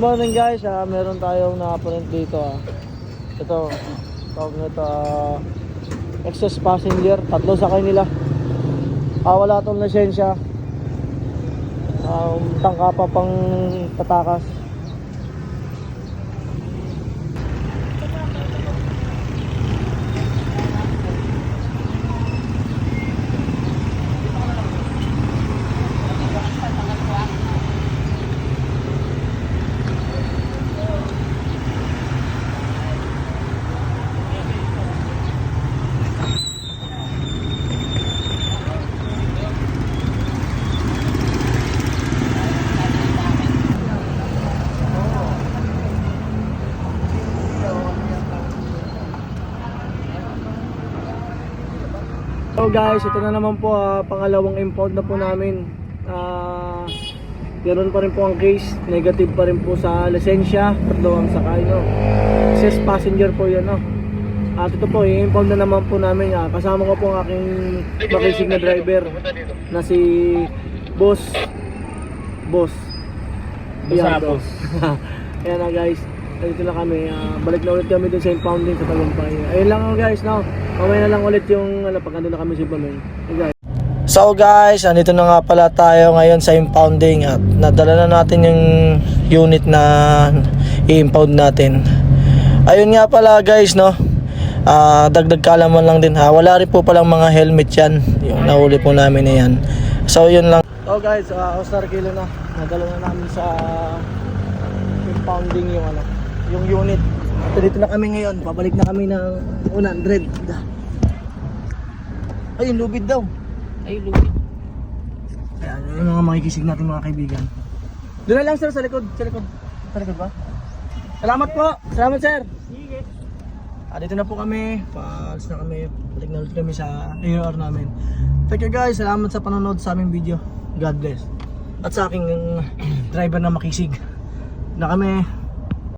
morning guys, meron tayong na-print dito Ito, tawag nito excess passenger, tatlo sakay nila. Wala tong lisensya. Tangka pa pang tatakas. So guys, ito na naman po pangalawang impound na po namin. Ganoon pa rin po ang case, negative pa rin po sa lisensya, tatlo ang sakay no. Excess passenger po 'yan no. At ito po, i-impound na naman po namin. Kasama ko po ang aking makisig na driver na si Boss. Ayan, Boss. Ayan na guys, dito na kami. Balik na ulit kami dun sa impounding sa Tagumpay. Ayun lang guys, no? Mamaya na lang ulit yung pag ando na kami sa Implement. Guys. So guys, andito na nga pala tayo ngayon sa impounding at nadala na natin yung unit na i-impound natin. Ayun nga pala guys, no? Dagdag kaalaman lang din wala rin po palang mga helmet yan, yung nahuli po namin na yan. So yun lang. So guys, Oscar Kilo na. Nadala na namin sa impounding yung unit. So dito na kami ngayon, pabalik na kami ng 100. Ay, yung lubid daw. Ay, lubid. Ayan, yung mga makikisig natin mga kaibigan. Doon na lang sir, sa likod. Sa likod ba? Salamat po. Salamat sir. Sige. Dito na po kami. Paalis na kami. Balik na ulit kami sa AR namin. Thank you guys. Salamat sa panonood sa aming video. God bless. At sa aking driver na makisig. Na kami.